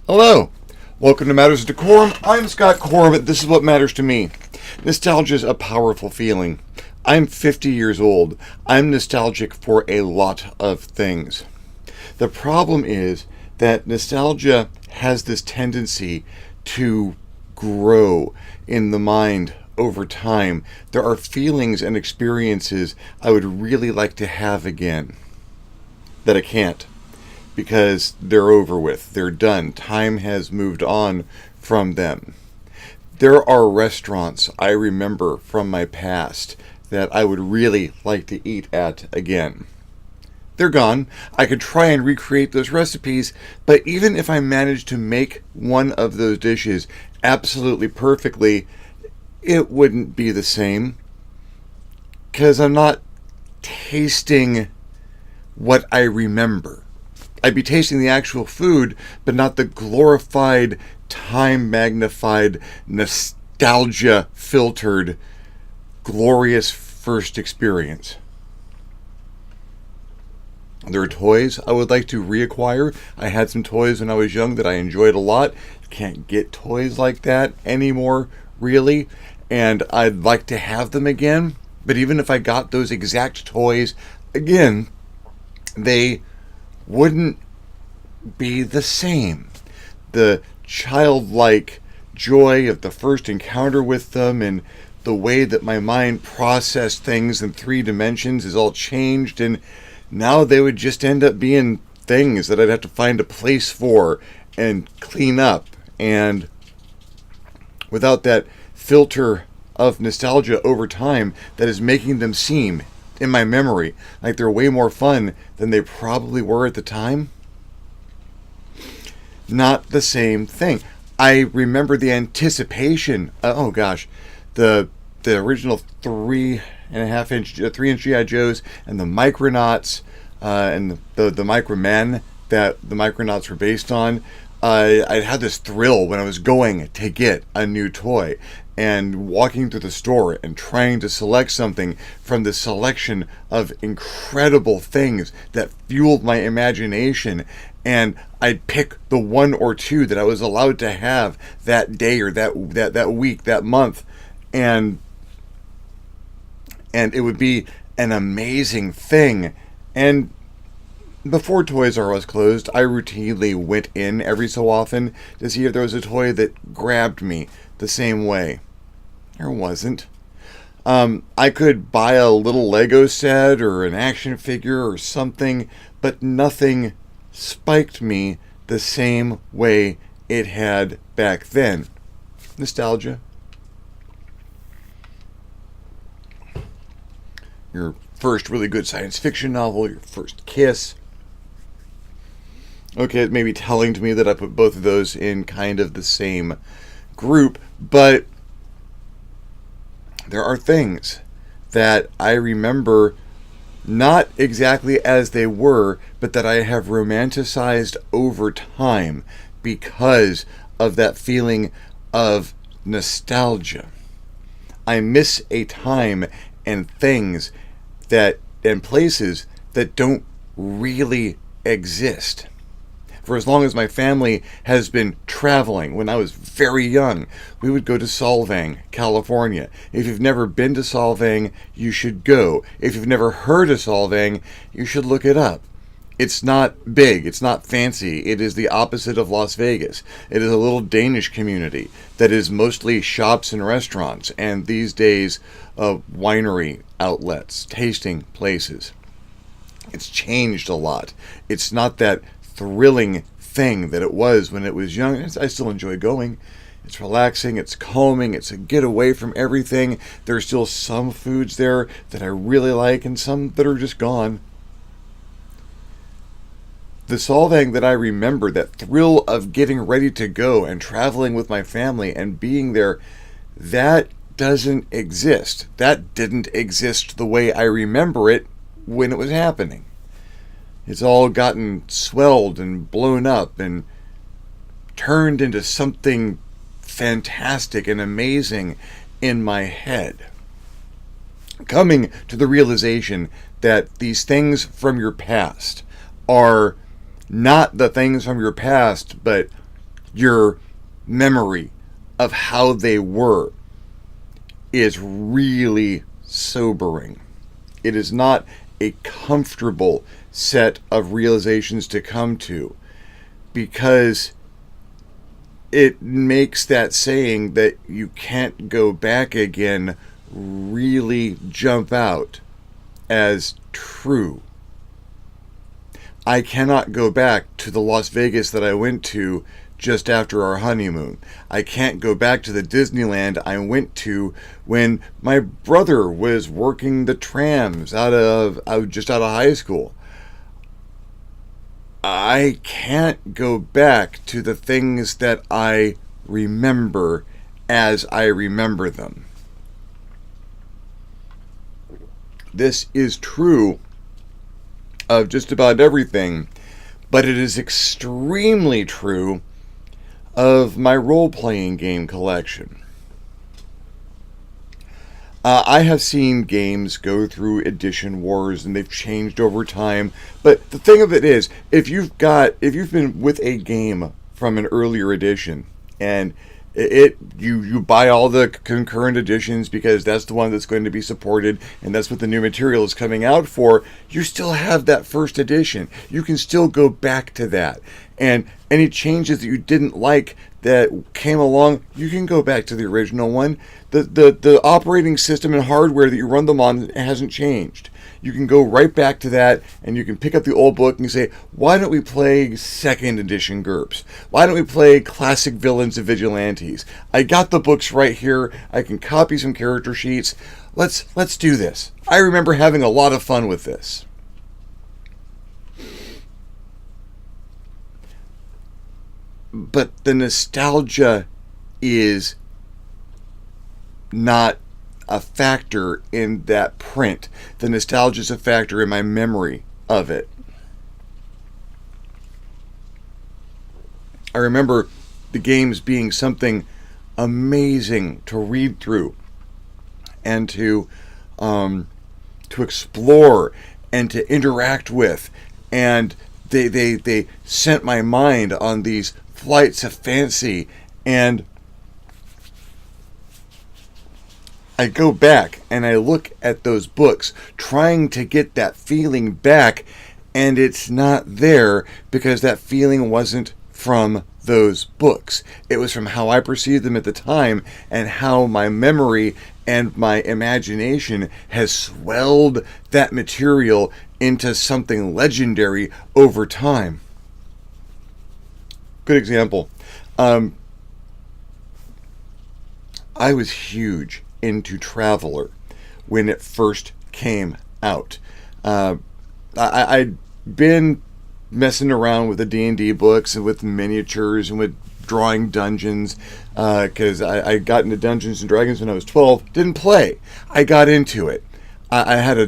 Hello, welcome to Matters of Decorum. I'm Scott Corum. This is what matters to me. Nostalgia is a powerful feeling. I'm 50 years old. I'm nostalgic for a lot of things. The problem is that nostalgia has this tendency to grow in the mind over time. There are feelings and experiences I would really like to have again that I can't, because they're over with. They're done. Time has moved on from them. There are restaurants I remember from my past that I would really like to eat at again. They're gone. I could try and recreate those recipes, but even if I managed to make one of those dishes absolutely perfectly, it wouldn't be the same, because I'm not tasting what I remember. I'd be tasting the actual food, but not the glorified, time-magnified, nostalgia-filtered, glorious first experience. There are toys I would like to reacquire. I had some toys when I was young that I enjoyed a lot. Can't get toys like that anymore, really, and I'd like to have them again. But even if I got those exact toys again, they wouldn't be the same. The childlike joy of the first encounter with them and the way that my mind processed things in 3 dimensions is all changed, and now they would just end up being things that I'd have to find a place for and clean up, and without that filter of nostalgia over time that is making them seem, in my memory, like they're way more fun than they probably were at the time. Not the same thing. I remember the anticipation. The original 3.5 inch 3-inch GI Joes and the Micronauts and the Micromen that the Micronauts were based on. I had this thrill when I was going to get a new toy and walking through the store and trying to select something from the selection of incredible things that fueled my imagination, and I'd pick the one or two that I was allowed to have that day or that week, that month, and it would be an amazing thing. And before Toys R Us closed, I routinely went in every so often to see if there was a toy that grabbed me the same way. There wasn't. I could buy a little Lego set or an action figure or something, but nothing spiked me the same way it had back then. Nostalgia. Your first really good science fiction novel, your first kiss. Okay, it may be telling to me that I put both of those in kind of the same group, but there are things that I remember not exactly as they were, but that I have romanticized over time because of that feeling of nostalgia. I miss a time and things and places that don't really exist. For as long as my family has been traveling, when I was very young, we would go to Solvang, California. If you've never been to Solvang, you should go. If you've never heard of Solvang, you should look it up. It's not big, it's not fancy, it is the opposite of Las Vegas. It is a little Danish community that is mostly shops and restaurants, and these days, winery outlets, tasting places. It's changed a lot. It's not that thrilling thing that it was when it was young. I still enjoy going. It's relaxing, it's calming, it's a getaway from everything. There's still some foods there that I really like and some that are just gone. The Solvang that I remember, that thrill of getting ready to go and traveling with my family and being there, that doesn't exist. That didn't exist the way I remember it when it was happening. It's all gotten swelled and blown up and turned into something fantastic and amazing in my head. Coming to the realization that these things from your past are not the things from your past, but your memory of how they were is really sobering. It is not a comfortable set of realizations to come to, because it makes that saying that you can't go back again really jump out as true. I cannot go back to the Las Vegas that I went to just after our honeymoon. I can't go back to the Disneyland I went to when my brother was working the trams just out of high school. I can't go back to the things that I remember as I remember them. This is true of just about everything, but it is extremely true of my role-playing game collection. I have seen games go through edition wars, and they've changed over time. But the thing of it is, if you've been with a game from an earlier edition, and you buy all the concurrent editions because that's the one that's going to be supported, and that's what the new material is coming out for, you still have that first edition. You can still go back to that. And any changes that you didn't like that came along, you can go back to the original one. The operating system and hardware that you run them on hasn't changed. You can go right back to that, and you can pick up the old book and say, why don't we play second edition GURPS? Why don't we play classic villains and vigilantes? I got the books right here. I can copy some character sheets. Let's do this. I remember having a lot of fun with this. But the nostalgia is not a factor in that print. The nostalgia is a factor in my memory of it. I remember the games being something amazing to read through and to explore and to interact with, and they sent my mind on these flights of fancy, and I go back and I look at those books trying to get that feeling back, and it's not there because that feeling wasn't from those books. It was from how I perceived them at the time and how my memory and my imagination has swelled that material into something legendary over time. Good example. I was huge into Traveller when it first came out. I'd been messing around with the D&D books and with miniatures and with drawing dungeons because I got into Dungeons and Dragons when I was 12. Didn't play. I got into it. I had a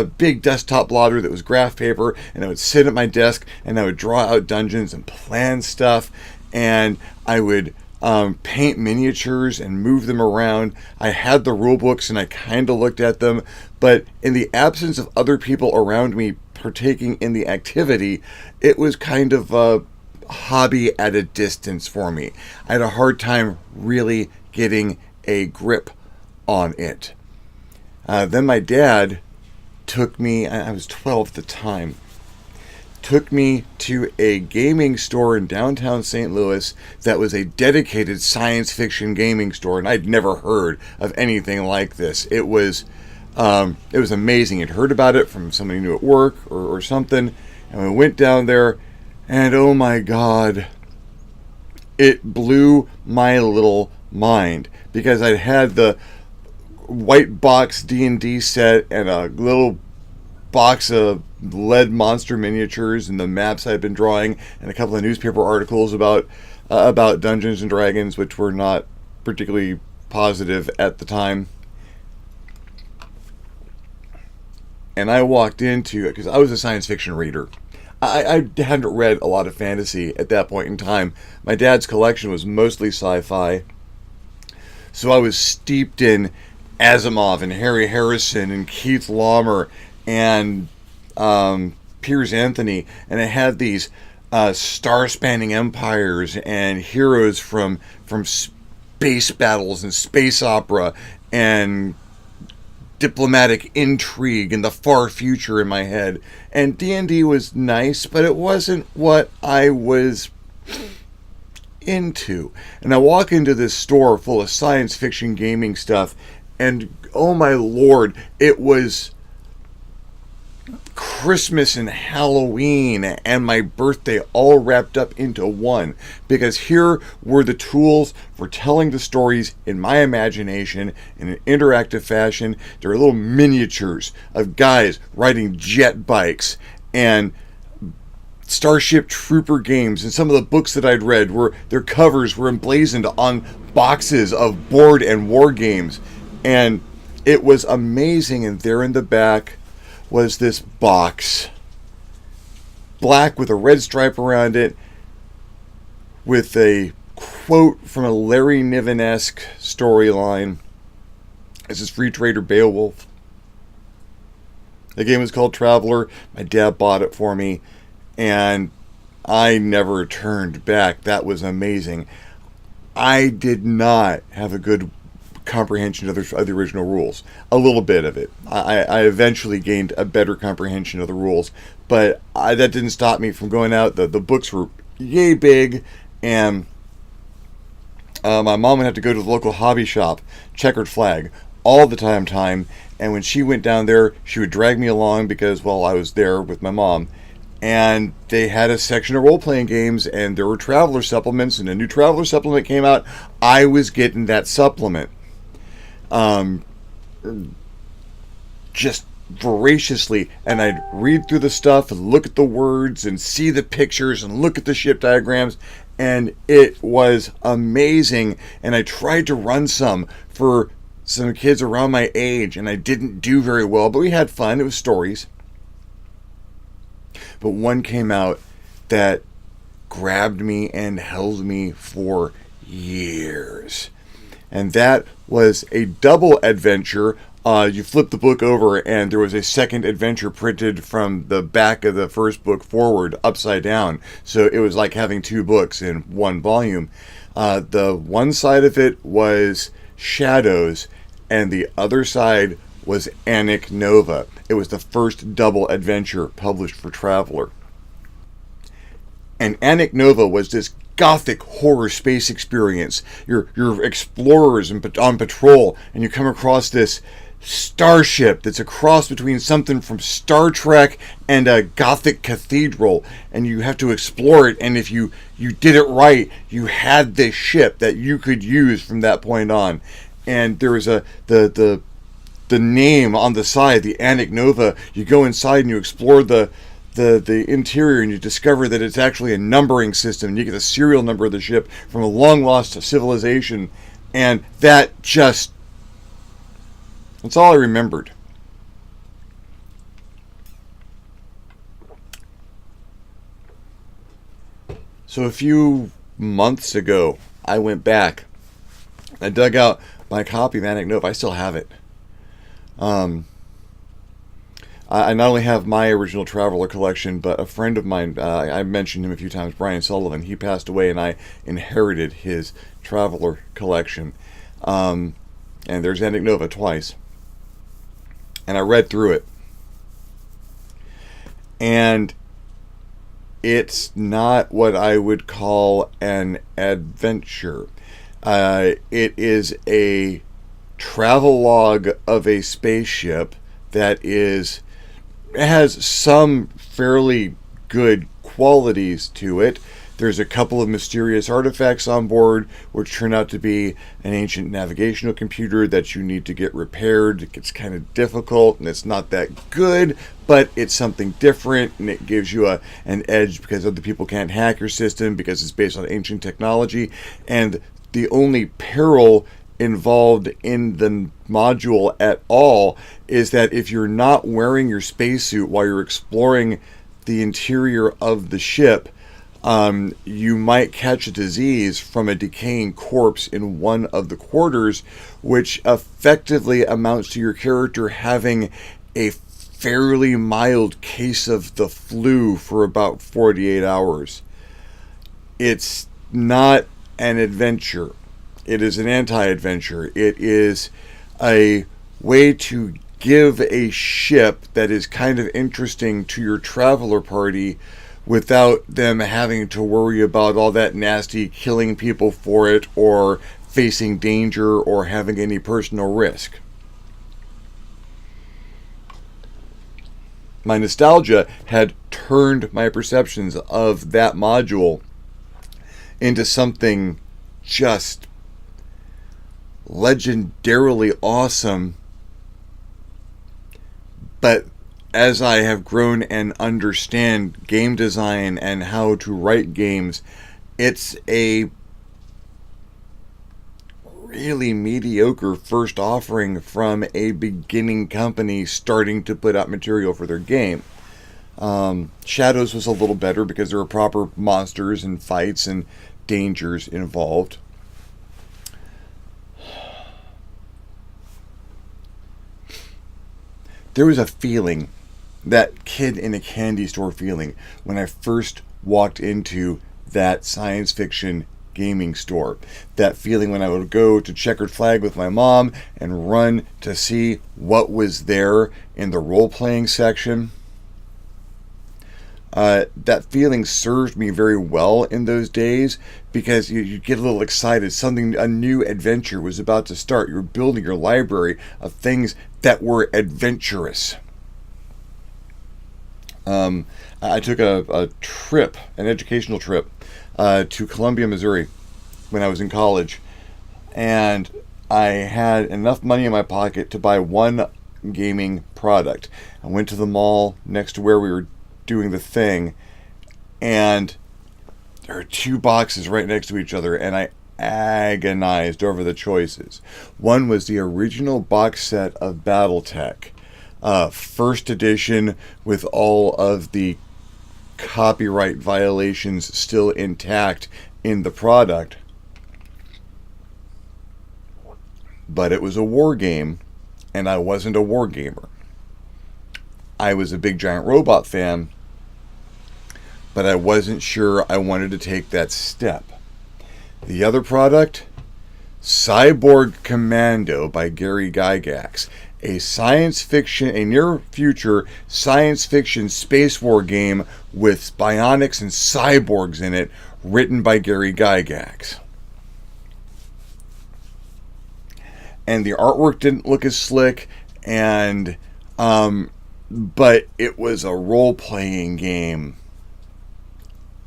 big desktop blotter that was graph paper, and I would sit at my desk and I would draw out dungeons and plan stuff, and I would paint miniatures and move them around. I had the rule books and I kind of looked at them, but in the absence of other people around me partaking in the activity, it was kind of a hobby at a distance for me. I had a hard time really getting a grip on it. Then my dad took me, I was 12 at the time, took me to a gaming store in downtown St. Louis that was a dedicated science fiction gaming store, and I'd never heard of anything like this. It was amazing. I'd heard about it from somebody who knew at work or something, and we went down there, and oh my God, it blew my little mind, because I'd had the white box D&D set and a little box of lead monster miniatures and the maps I'd been drawing and a couple of newspaper articles about Dungeons and Dragons, which were not particularly positive at the time. And I walked into it because I was a science fiction reader. I hadn't read a lot of fantasy at that point in time. My dad's collection was mostly sci-fi, so I was steeped in Asimov and Harry Harrison and Keith Laumer and Piers Anthony, and I had these star-spanning empires and heroes from space battles and space opera and diplomatic intrigue in the far future in my head. And D&D was nice, but it wasn't what I was into. And I walk into this store full of science fiction gaming stuff, and oh my lord, it was Christmas and Halloween and my birthday all wrapped up into one, because here were the tools for telling the stories in my imagination in an interactive fashion. There were little miniatures of guys riding jet bikes and Starship Trooper games, and some of the books that I'd read were their covers were emblazoned on boxes of board and war games, and it was amazing. And there in the back was this box, black with a red stripe around it, with a quote from a Larry Niven-esque storyline. This is Free Trader Beowulf. The game was called Traveler. My dad bought it for me, and I never turned back. That was amazing. I did not have a good comprehension of the original rules. A little bit of it. I eventually gained a better comprehension of the rules, but that didn't stop me from going out. The books were yay big, and my mom would have to go to the local hobby shop, Checkered Flag, all the time. And when she went down there, she would drag me along because, well, I was there with my mom. And they had a section of role-playing games, and there were Traveler supplements, and a new Traveler supplement came out. I was getting that supplement. Just voraciously, and I'd read through the stuff and look at the words and see the pictures and look at the ship diagrams, and it was amazing. And I tried to run some for some kids around my age, and I didn't do very well, but we had fun. It was stories. But one came out that grabbed me and held me for years. And that was a double adventure. You flip the book over, and there was a second adventure printed from the back of the first book forward, upside down. So it was like having two books in one volume. The one side of it was Shadows, and the other side was Anik Nova. It was the first double adventure published for Traveler. And Anik Nova was this gothic horror space experience. You're explorers and on patrol, and you come across this starship that's a cross between something from Star Trek and a gothic cathedral, and you have to explore it. And if you did it right, you had this ship that you could use from that point on. And there was the name on the side, the Anik Nova. You go inside and you explore the interior, and you discover that it's actually a numbering system. You get the serial number of the ship from a long lost civilization, and that's all I remembered. So a few months ago, I went back. I dug out my copy of Anik Nova. I still have it. I not only have my original Traveler collection, but a friend of mine, I mentioned him a few times, Brian Sullivan, he passed away, and I inherited his Traveler collection. And there's Anik Nova twice. And I read through it. And it's not what I would call an adventure. It is a travelogue of a spaceship that has some fairly good qualities to it. There's a couple of mysterious artifacts on board, which turn out to be an ancient navigational computer that you need to get repaired. It gets kind of difficult, and it's not that good, but it's something different, and it gives you an edge because other people can't hack your system because it's based on ancient technology. And the only peril involved in the module at all is that if you're not wearing your spacesuit while you're exploring the interior of the ship, you might catch a disease from a decaying corpse in one of the quarters, which effectively amounts to your character having a fairly mild case of the flu for about 48 hours. It's not an adventure. It is an anti-adventure. It is a way to give a ship that is kind of interesting to your traveler party without them having to worry about all that nasty killing people for it or facing danger or having any personal risk. My nostalgia had turned my perceptions of that module into something just legendarily awesome. But as I have grown and understand game design and how to write games, it's a really mediocre first offering from a beginning company starting to put out material for their game. Shadows was a little better because there were proper monsters and fights and dangers involved. There was a feeling, that kid in a candy store feeling, when I first walked into that science fiction gaming store. That feeling when I would go to Checkered Flag with my mom and run to see what was there in the role-playing section. That feeling served me very well in those days because you get a little excited. A new adventure was about to start. You're building your library of things that were adventurous. I took a trip, an educational trip, to Columbia, Missouri when I was in college, and I had enough money in my pocket to buy one gaming product. I went to the mall next to where we were doing the thing, and there are two boxes right next to each other, and I agonized over the choices. One was the original box set of BattleTech, first edition, with all of the copyright violations still intact in the product. But it was a war game, and I wasn't a war gamer. I was a big giant robot fan, but I wasn't sure I wanted to take that step. The other product, Cyborg Commando by Gary Gygax, a near future science fiction space war game with bionics and cyborgs in it, written by Gary Gygax. And the artwork didn't look as slick, but it was a role-playing game,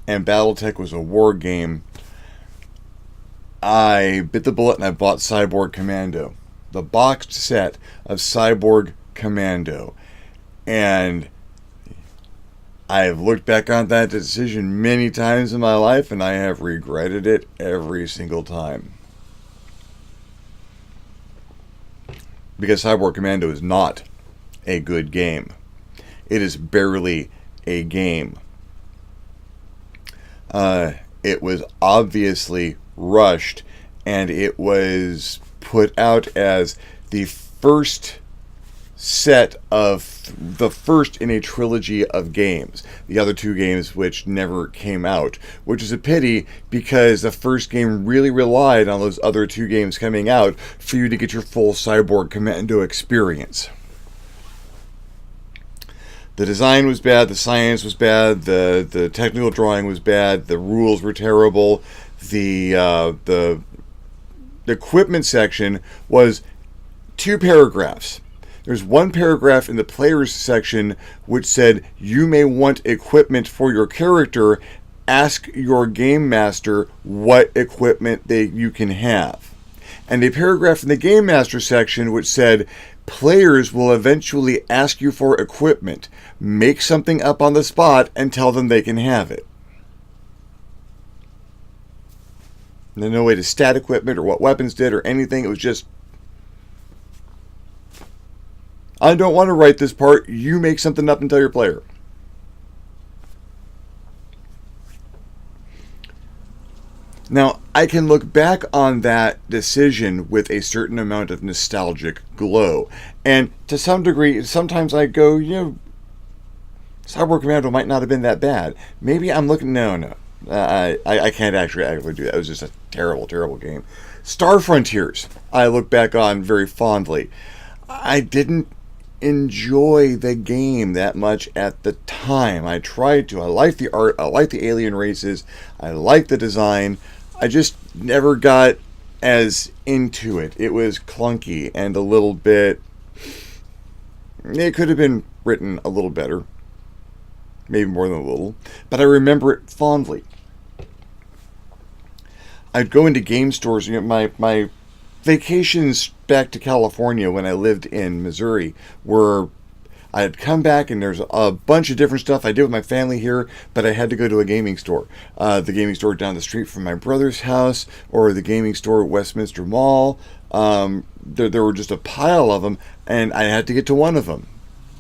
and BattleTech was a war game. I bit the bullet and I bought Cyborg Commando, the boxed set of Cyborg Commando. And I've looked back on that decision many times in my life, and I have regretted it every single time. Because Cyborg Commando is not a good game. It is barely a game. It was obviously rushed, and it was put out as the first in a trilogy of games. The other two games which never came out, which is a pity because the first game really relied on those other two games coming out for you to get your full Cyborg Commando experience. The design was bad, the science was bad, the technical drawing was bad, the rules were terrible, the equipment section was 2 paragraphs. There's one paragraph in the players section which said, you may want equipment for your character, ask your game master what equipment you can have. And a paragraph in the game master section which said, players will eventually ask you for equipment. Make something up on the spot and tell them they can have it. There's no way to stat equipment or what weapons did or anything. It was just, I don't want to write this part. You make something up and tell your player. Now, I can look back on that decision with a certain amount of nostalgic glow. And to some degree, sometimes I go, Cyborg Commando might not have been that bad. Maybe I'm looking, no. I can't actually do that. It was just a terrible, terrible game. Star Frontiers, I look back on very fondly. I didn't enjoy the game that much at the time. I tried to. I liked the art. I liked the alien races. I liked the design. I just never got as into it. It was clunky and a little bit... It could have been written a little better. Maybe more than a little. But I remember it fondly. I'd go into game stores. My vacations back to California when I lived in Missouri were... I had come back and there's a bunch of different stuff I did with my family here, but I had to go to a gaming store. The gaming store down the street from my brother's house, or the gaming store at Westminster Mall. There were just a pile of them, and I had to get to one of them.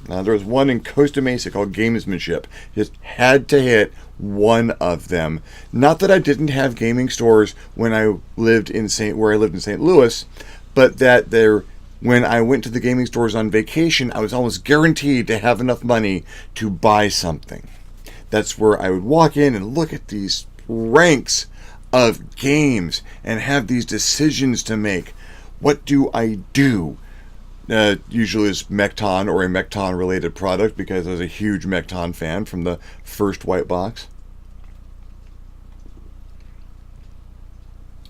There was one in Costa Mesa called Gamesmanship. Just had to hit one of them. Not that I didn't have gaming stores when I lived in St. Louis, but that when I went to the gaming stores on vacation, I was almost guaranteed to have enough money to buy something. That's where I would walk in and look at these ranks of games and have these decisions to make. What do I do? Usually it's Mecton or a Mecton related product, because I was a huge Mecton fan from the first white box.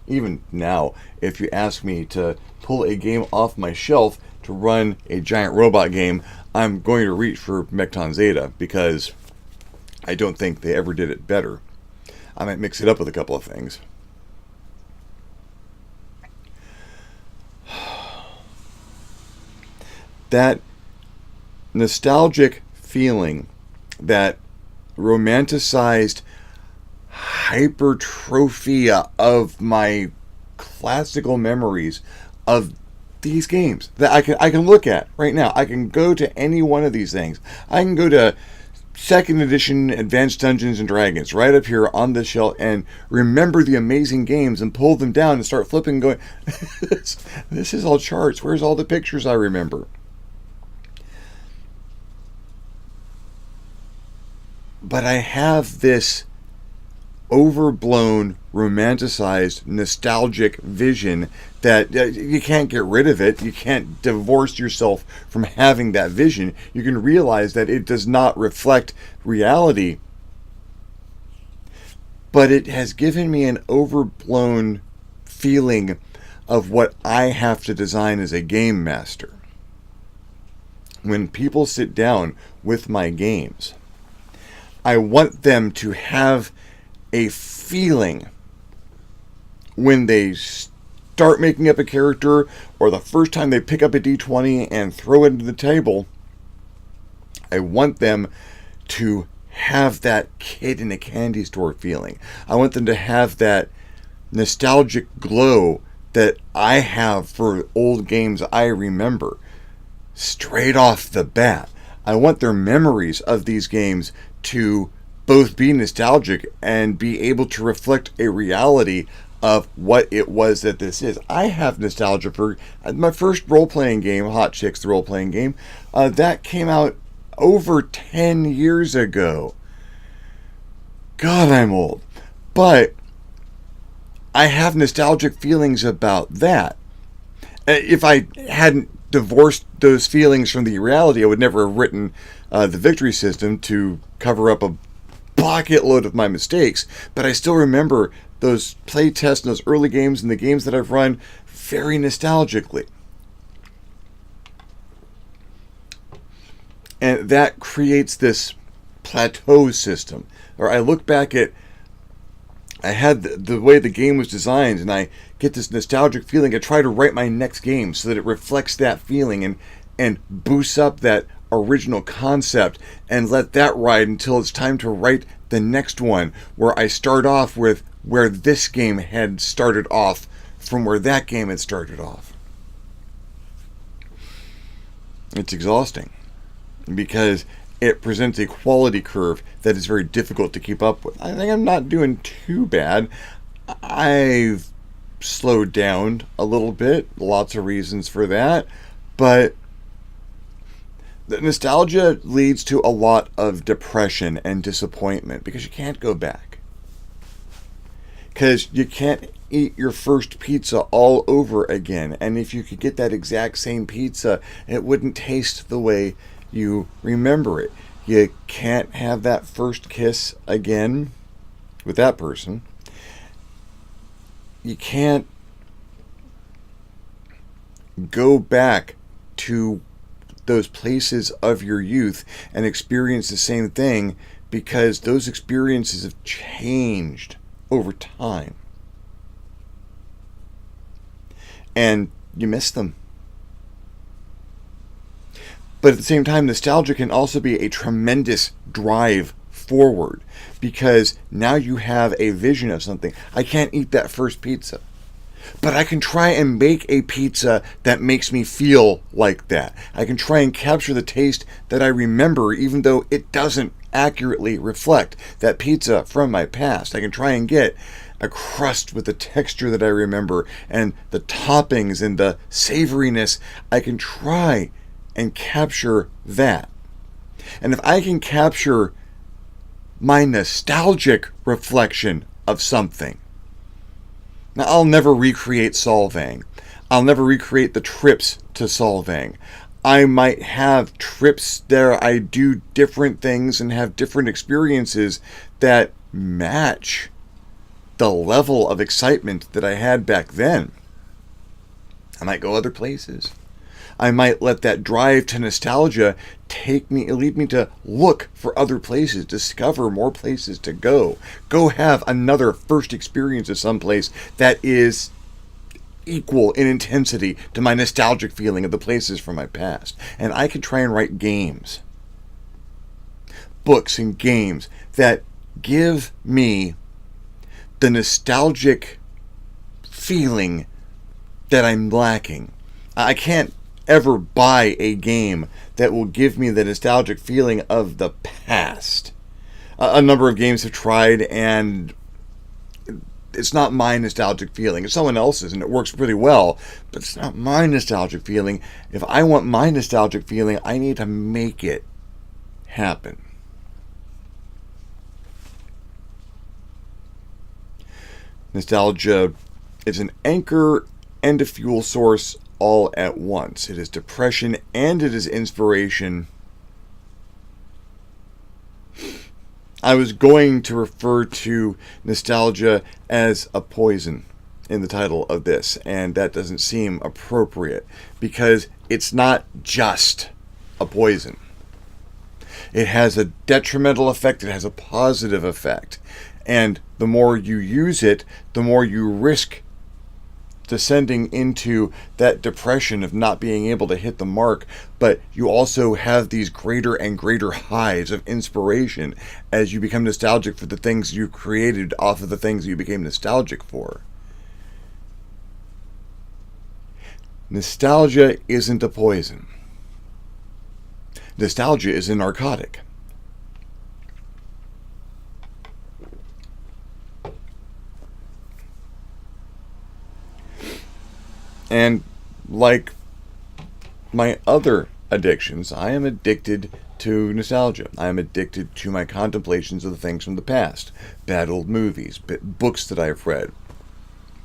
Even now, if you ask me to pull a game off my shelf to run a giant robot game, I'm going to reach for Mecton Zeta, because I don't think they ever did it better. I might mix it up with a couple of things. That nostalgic feeling, that romanticized hypertrophy of my classical memories of these games that I can look at right now. I can go to any one of these things. I can go to second edition Advanced Dungeons and Dragons right up here on the shelf and remember the amazing games and pull them down and start flipping and going, this is all charts. Where's all the pictures I remember? But I have this overblown, romanticized, nostalgic vision that you can't get rid of it. You can't divorce yourself from having that vision. You can realize that it does not reflect reality, but it has given me an overblown feeling of what I have to design as a game master. When people sit down with my games, I want them to have a feeling when they start making up a character, or the first time they pick up a D20 and throw it into the table. I want them to have that kid in a candy store feeling. I want them to have that nostalgic glow that I have for old games I remember straight off the bat. I want their memories of these games to both be nostalgic and be able to reflect a reality of what it was that this is. I have nostalgia for my first role-playing game, Hot Chicks, the role-playing game. That came out over 10 years ago. God, I'm old. But I have nostalgic feelings about that. If I hadn't divorced those feelings from the reality, I would never have written the victory system to cover up a bucket load of my mistakes. But I still remember those play tests and those early games and the games that I've run very nostalgically. And that creates this plateau system. Or I look back at, I had the way the game was designed, and I get this nostalgic feeling. I try to write my next game so that it reflects that feeling and boosts up that original concept, and let that ride until it's time to write the next one, where I start off with where this game had started off from where that game had started off. It's exhausting because it presents a quality curve that is very difficult to keep up with. I think I'm not doing too bad. I've slowed down a little bit. Lots of reasons for that. But the nostalgia leads to a lot of depression and disappointment because you can't go back. Because you can't eat your first pizza all over again. And if you could get that exact same pizza, it wouldn't taste the way you remember it. You can't have that first kiss again with that person. You can't go back to those places of your youth and experience the same thing because those experiences have changed over time. And you miss them. But at the same time, nostalgia can also be a tremendous drive forward because now you have a vision of something. I can't eat that first pizza, but I can try and make a pizza that makes me feel like that. I can try and capture the taste that I remember, even though it doesn't accurately reflect that pizza from my past. I can try and get a crust with the texture that I remember and the toppings and the savoriness. I can try and capture that. And if I can capture my nostalgic reflection of something, now I'll never recreate Solvang. I'll never recreate the trips to Solvang. I might have trips there I do different things and have different experiences that match the level of excitement that I had back then. I might go other places. I might let that drive to nostalgia lead me to look for other places, discover more places to go have another first experience of someplace that is equal in intensity to my nostalgic feeling of the places from my past. And I could try and write games, books and games that give me the nostalgic feeling that I'm lacking. I can't ever buy a game that will give me the nostalgic feeling of the past. A number of games have tried, and it's not my nostalgic feeling. It's someone else's, and it works really well, but it's not my nostalgic feeling. If I want my nostalgic feeling, I need to make it happen. Nostalgia is an anchor and a fuel source all at once. It is depression and it is inspiration. I was going to refer to nostalgia as a poison in the title of this, and that doesn't seem appropriate because it's not just a poison. It has a detrimental effect, it has a positive effect. And the more you use it, the more you risk descending into that depression of not being able to hit the mark, but you also have these greater and greater highs of inspiration as you become nostalgic for the things you created off of the things you became nostalgic for. Nostalgia isn't a poison. Nostalgia is a narcotic. And like my other addictions, I am addicted to nostalgia. I am addicted to my contemplations of the things from the past. Bad old movies, books that I've read,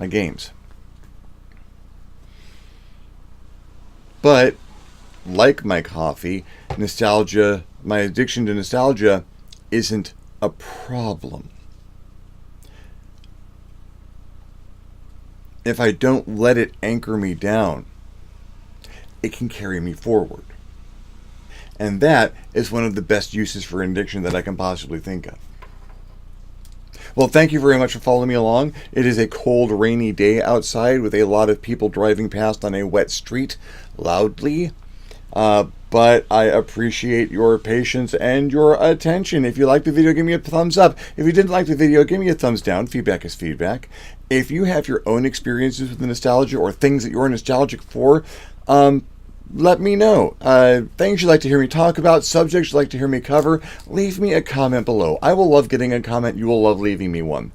my games. But, like my coffee, nostalgia, my addiction to nostalgia isn't a problem. If I don't let it anchor me down, it can carry me forward. And that is one of the best uses for addiction that I can possibly think of. Well, thank you very much for following me along. It is a cold, rainy day outside with a lot of people driving past on a wet street loudly. But I appreciate your patience and your attention. If you liked the video, give me a thumbs up. If you didn't like the video, give me a thumbs down. Feedback is feedback. If you have your own experiences with the nostalgia or things that you're nostalgic for, let me know. Things you'd like to hear me talk about, subjects you'd like to hear me cover, leave me a comment below. I will love getting a comment. You will love leaving me one.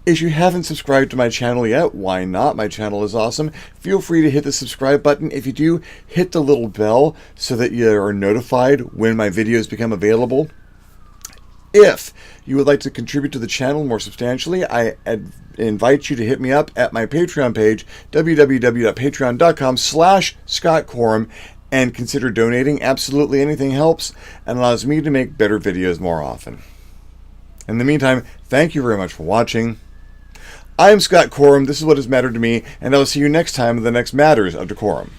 If you haven't subscribed to my channel yet, why not? My channel is awesome. Feel free to hit the subscribe button. If you do, hit the little bell so that you are notified when my videos become available. If you would like to contribute to the channel more substantially, I invite you to hit me up at my Patreon page, www.patreon.com/ScottCorum, and consider donating. Absolutely anything helps and allows me to make better videos more often. In the meantime, thank you very much for watching. I'm Scott Corum, this is what has mattered to me, and I'll see you next time in the next Matters of DeCorum.